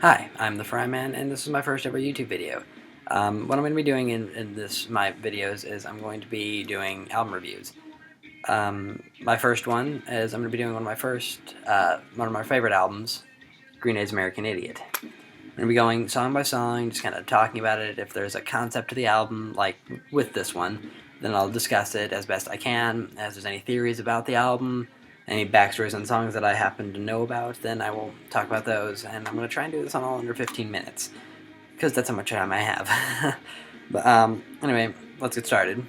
Hi, I'm the Fryman, and this is my first ever YouTube video. What I'm going to be doing in my videos is I'm going to be doing album reviews. My first one is I'm going to be doing one of my favorite albums, Green Day's American Idiot. I'm going to be going song by song, just kind of talking about it. If there's a concept to the album, like with this one, then I'll discuss it as best I can. As there's any theories about the album, any backstories on songs that I happen to know about, then I will talk about those. And I'm going to try and do this on all under 15 minutes, because that's how much time I have. But anyway, let's get started.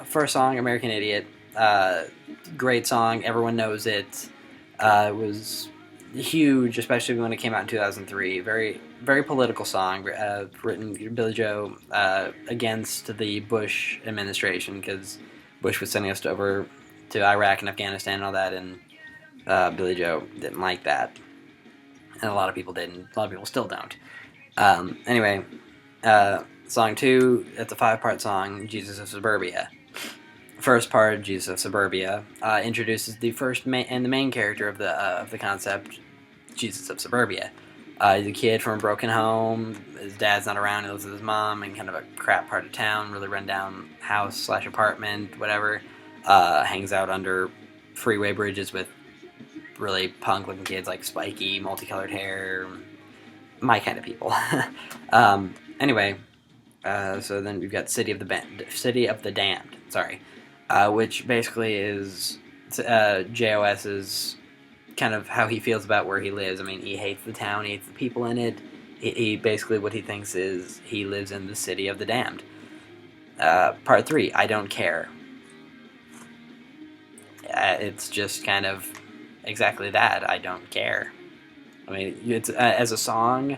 First song, American Idiot. Great song, everyone knows it. It was huge, especially when it came out in 2003. Very, very political song, written Billy Joe against the Bush administration, because Bush was sending us over to Iraq and Afghanistan and all that, and Billy Joe didn't like that, and a lot of people didn't. A lot of people still don't. Anyway, song 2, it's a 5-part song, Jesus of Suburbia. First part, Jesus of Suburbia, introduces the main character of the concept, Jesus of Suburbia. He's a kid from a broken home. His dad's not around. He lives with his mom in kind of a crap part of town, really run-down house/apartment, whatever. Hangs out under freeway bridges with really punk-looking kids, like spiky, multicolored hair, my kind of people. Anyway, so then we've got City of the Damned. Sorry, which basically is JOS's kind of how he feels about where he lives. I mean, he hates the town, he hates the people in it. He basically, what he thinks is he lives in the City of the Damned. Part 3, I Don't Care. It's just kind of exactly that. I don't care. I mean, it's as a song.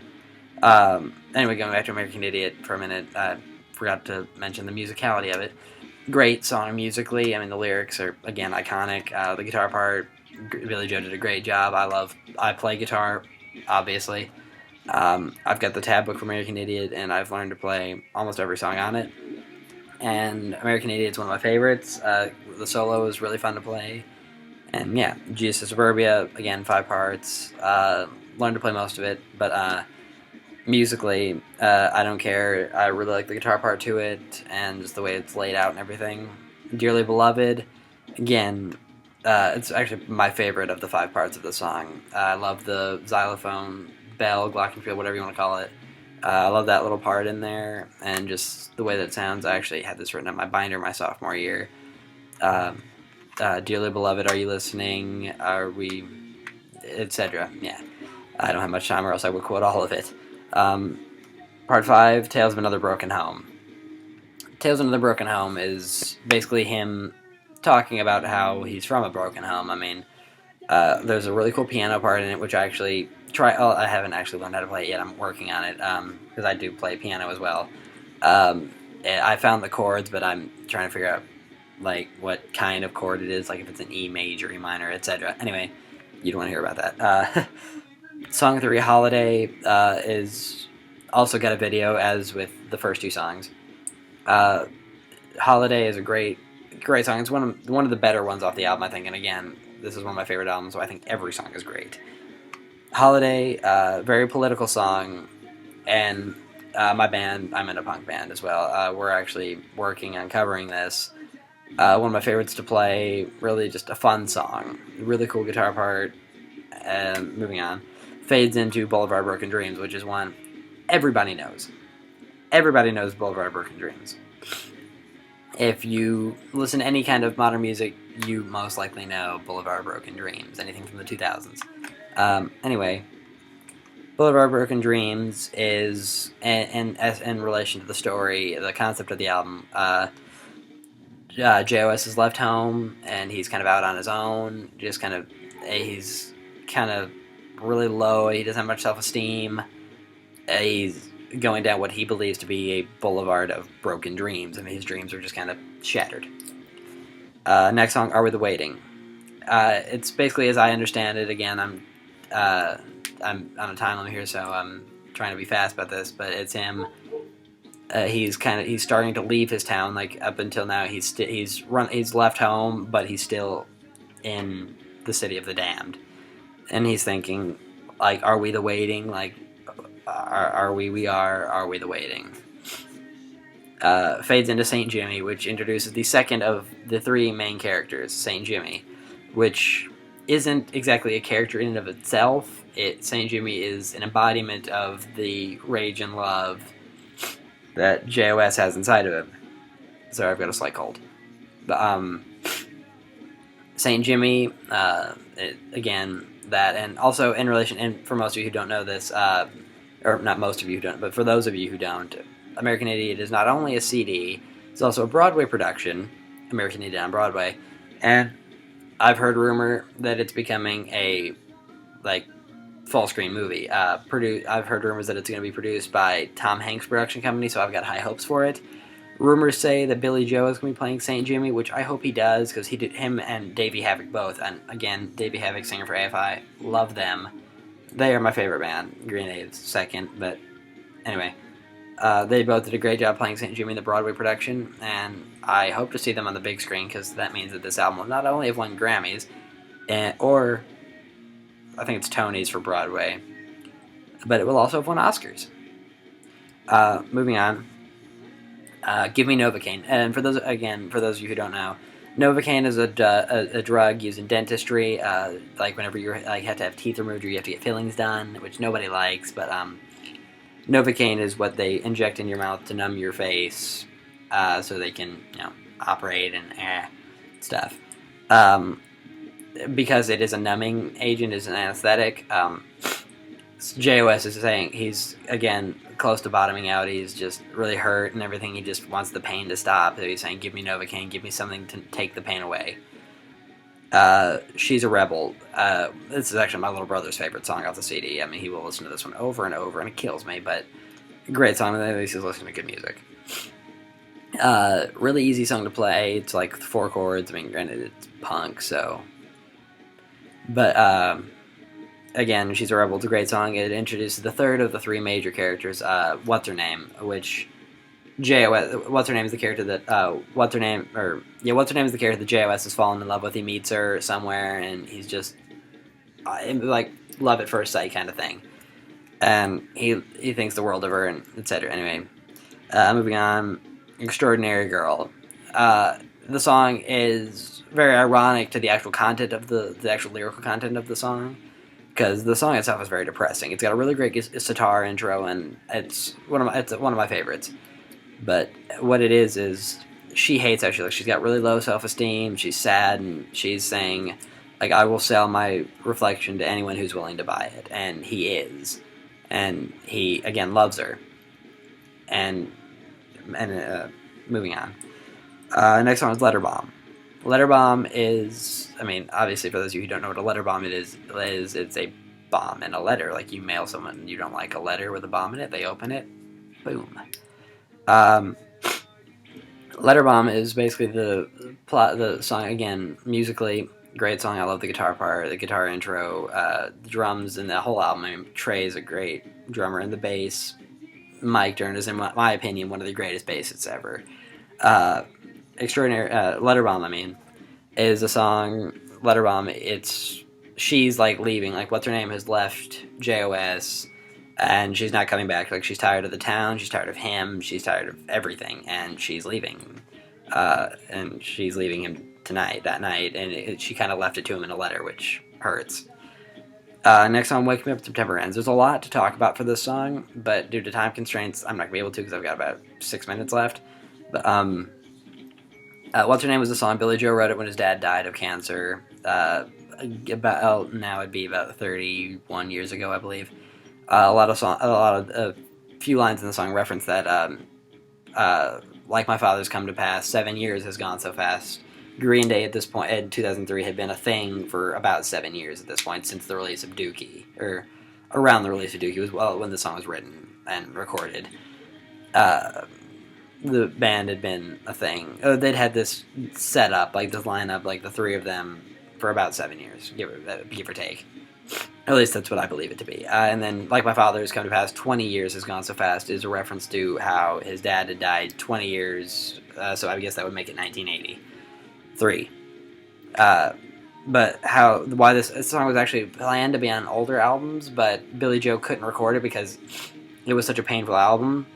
Anyway, going back to American Idiot for a minute, I forgot to mention the musicality of it. Great song musically. I mean, the lyrics are, again, iconic. The guitar part, Billy Joe did a great job. I play guitar, obviously. I've got the tab book for American Idiot, and I've learned to play almost every song on it. And American Idiot's one of my favorites. The solo is really fun to play. And yeah, Jesus of Suburbia, again, 5 parts. Learned to play most of it, but musically, I don't care. I really like the guitar part to it, and just the way it's laid out and everything. Dearly Beloved, again, it's actually my favorite of the 5 parts of the song. I love the xylophone, bell, glockenspiel, whatever you want to call it. I love that little part in there, and just the way that it sounds. I actually had this written on my binder my sophomore year. Dearly Beloved, Are You Listening? Are We... etc. Yeah. I don't have much time, or else I would quote all of it. Part 5, Tales of Another Broken Home. Tales of Another Broken Home is basically him talking about how he's from a broken home. I mean, there's a really cool piano part in it, which I actually I haven't actually learned how to play it yet. I'm working on it, because I do play piano as well. I found the chords, but I'm trying to figure out, like, what kind of chord it is, like if it's an E major, E minor, etc. Anyway, you don't want to hear about that. Song 3, Holiday, is also got a video, as with the first 2 songs. Holiday is a great song. It's one of the better ones off the album, I think. And again, this is one of my favorite albums, so I think every song is great. Holiday, very political song, and my band, I'm in a punk band as well. We're actually working on covering this. One of my favorites to play. Really, just a fun song. Really cool guitar part. Moving on. Fades into Boulevard Broken Dreams, which is one everybody knows. Everybody knows Boulevard Broken Dreams. If you listen to any kind of modern music, you most likely know Boulevard Broken Dreams, anything from the 2000s. Anyway, Boulevard Broken Dreams is, in relation to the story, the concept of the album, JOS has left home, and he's kind of out on his own, he's kind of really low, he doesn't have much self-esteem, he's going down what he believes to be a boulevard of broken dreams. I mean, his dreams are just kind of shattered. Next song, Are We the Waiting? It's basically, as I understand it, again, I'm on a time limit here, so I'm trying to be fast about this, but it's him. He's starting to leave his town. Like, up until now, he's left home, but he's still in the City of the Damned. And he's thinking, like, are we the waiting? Like, Are We Are We the Waiting. Fades into Saint Jimmy, which introduces the second of the three main characters, Saint Jimmy, which isn't exactly a character in and of itself. Saint Jimmy is an embodiment of the rage and love that JOS has inside of him. Sorry, I've got a slight cold. But Saint Jimmy, again, that, and also in relation, and for most of you who don't know this, or not most of you who don't, but for those of you who don't, American Idiot is not only a CD, it's also a Broadway production, American Idiot on Broadway, and I've heard rumor that it's becoming a, like, full screen movie. I've heard rumors that it's going to be produced by Tom Hanks' production company, so I've got high hopes for it. Rumors say that Billy Joe is going to be playing Saint Jimmy, which I hope he does, because him and Davey Havok both, and again, Davey Havok, singer for AFI, love them. They are my favorite band. Green Dave's second, but anyway. They both did a great job playing Saint Jimmy in the Broadway production, and I hope to see them on the big screen, because that means that this album will not only have won Grammys, or I think it's Tonys for Broadway, but it will also have won Oscars. Moving on. Give Me Novocaine. And for those of you who don't know, Novocaine is a drug used in dentistry, like whenever you have to have teeth removed or you have to get fillings done, which nobody likes, but Novocaine is what they inject in your mouth to numb your face, so they can, operate and stuff. Because it is a numbing agent, is an anesthetic. JOS is saying he's, again, close to bottoming out. He's just really hurt and everything. He just wants the pain to stop. So he's saying, give me Novocaine, give me something to take the pain away. She's a Rebel. This is actually my little brother's favorite song off the CD. I mean, he will listen to this one over and over, and it kills me, but great song. At least he's listening to good music. Really easy song to play. It's like 4 chords. I mean, granted, it's punk, so. But, again, She's a Rebel. It's a great song. It introduces the third of the 3 major characters, What's Her Name, which What's Her Name is the character that, What's Her Name is the character that JOS has fallen in love with. He meets her somewhere, and he's just, like, love at first sight kind of thing. And he thinks the world of her, and etc. Anyway, moving on, Extraordinary Girl. The song is very ironic to the actual content of the actual lyrical content of the song, because the song itself is very depressing. It's got a really great sitar intro, and it's one of my favorites. But what it is she hates how she looks. She's got really low self-esteem. She's sad, and she's saying, like, I will sell my reflection to anyone who's willing to buy it, and he is, and he again loves her. And moving on. Next song is Letter Bomb. Letter Bomb is, I mean, obviously for those of you who don't know what a letter bomb is it's a bomb in a letter. Like, you mail someone you don't like a letter with a bomb in it, they open it, boom. Letter Bomb is basically the song, again, musically, great song. I love the guitar part, the guitar intro, the drums, and the whole album. I mean, Trey is a great drummer, and the bass, Mike Dern is, in my opinion, one of the greatest bassists ever. Letter Bomb, I mean, is a song. Letter Bomb, she's like leaving, like What's Her Name has left JOS, and she's not coming back. Like, she's tired of the town, she's tired of him, she's tired of everything, and she's leaving. And she's leaving him that night, and she kind of left it to him in a letter, which hurts. Next song, Wake Me Up September Ends. There's a lot to talk about for this song, but due to time constraints, I'm not going to be able to, because I've got about 6 minutes left. But, What's Her Name was a song. Billy Joe wrote it when his dad died of cancer. Now it'd be about 31 years ago, I believe. A few lines in the song reference that, like my father's come to pass, 7 years has gone so fast. Green Day at this point, in 2003, had been a thing for about 7 years at this point, since the release of Dookie, or around the release of Dookie, was when the song was written and recorded. The band had been a thing. They'd had this set up, like this lineup, like the 3 of them, for about 7 years, give or take. At least that's what I believe it to be. And then, like my father's come to pass, 20 years has gone so fast, is a reference to how his dad had died 20 years, so I guess that would make it 1983. But why this song was actually planned to be on older albums, but Billy Joe couldn't record it because it was such a painful album.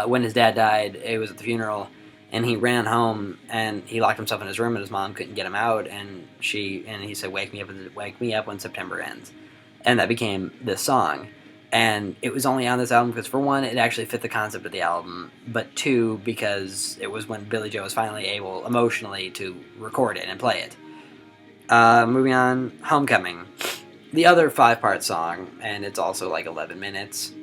When his dad died, it was at the funeral, and he ran home and he locked himself in his room, and his mom couldn't get him out, and he said, wake me up when September ends," and that became this song. And it was only on this album because, for one, it actually fit the concept of the album, but two, because it was when Billy Joe was finally able emotionally to record it and play it. Moving on, Homecoming, the other 5-part song, and it's also like 11 minutes.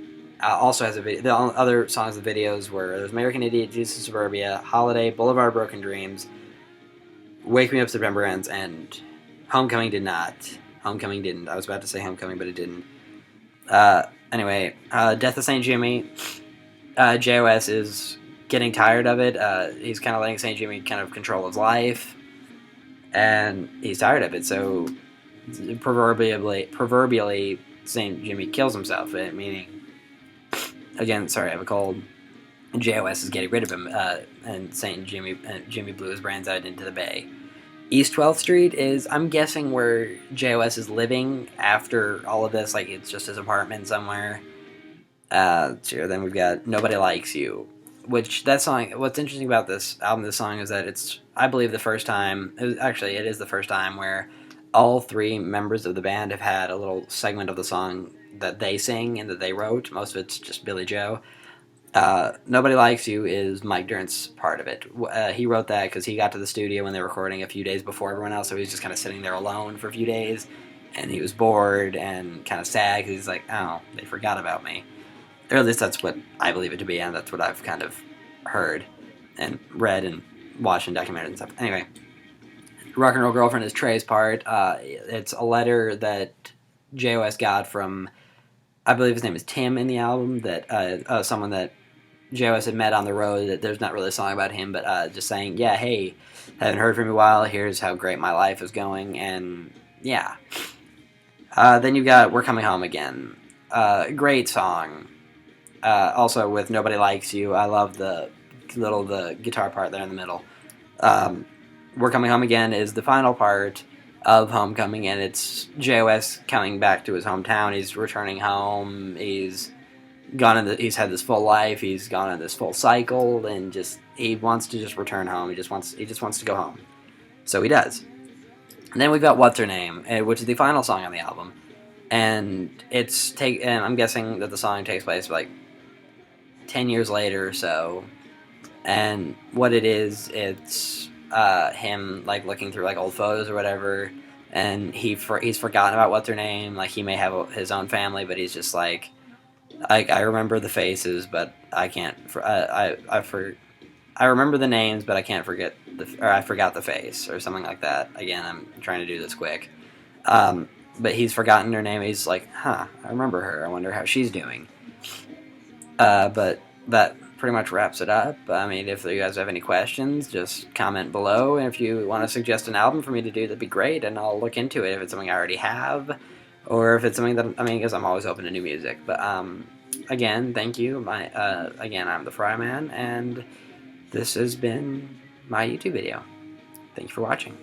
Also has a video. The other songs and videos were there's American Idiot, Jesus of Suburbia, Holiday, Boulevard of Broken Dreams, Wake Me Up September Ends, and Homecoming did not. Homecoming didn't. I was about to say Homecoming, but it didn't. Anyway, Death of St. Jimmy. JOS is getting tired of it. He's kind of letting St. Jimmy kind of control his life, and he's tired of it. So proverbially, St. Jimmy kills himself. Meaning, again, sorry, I have a cold. JOS is getting rid of him, and Jimmy blew his brains out into the bay. East 12th Street is, I'm guessing, where JOS is living after all of this. Like, it's just his apartment somewhere. So then we've got Nobody Likes You, which that song, what's interesting about this album, this song, is that it's, I believe, the first time, it is the first time where all 3 members of the band have had a little segment of the song that they sing and that they wrote. Most of it's just Billy Joe. Nobody Likes You is Mike Dirnt's part of it. He wrote that because he got to the studio when they were recording a few days before everyone else, so he was just kind of sitting there alone for a few days, and he was bored and kind of sad because he's like, oh, they forgot about me. Or at least that's what I believe it to be, and that's what I've kind of heard and read and watched in documentaries and stuff. Anyway, Rock and Roll Girlfriend is Trey's part. It's a letter that JOS got from, I believe his name is Tim in the album, that someone that JOS had met on the road. That there's not really a song about him, but just saying, yeah, hey, haven't heard from you in a while, here's how great my life is going, and yeah. Then you've got We're Coming Home Again. Great song. Also with Nobody Likes You, I love the guitar part there in the middle. We're Coming Home Again is the final part of Homecoming, and it's JOS coming back to his hometown. He's returning home. He's had this full life. He's gone on this full cycle, and he wants to just return home. He just wants to go home. So he does. And then we've got What's Her Name, which is the final song on the album, and and I'm guessing that the song takes place like 10 years later or so. And what it is, it's him like looking through like old photos or whatever, and he's forgotten about What's Her Name. Like, he may have his own family, but he's just like I remember the faces, but I can't. I remember the names, but I can't forget I forgot the face or something like that. Again, I'm trying to do this quick. But he's forgotten her name. He's like, I remember her. I wonder how she's doing. But that pretty much wraps it up. I mean, if you guys have any questions, just comment below. And if you want to suggest an album for me to do, that'd be great, and I'll look into it if it's something I already have, or if it's something that, because I'm always open to new music. But again, thank you. Again, I'm the Fryman, and this has been my YouTube video. Thank you for watching.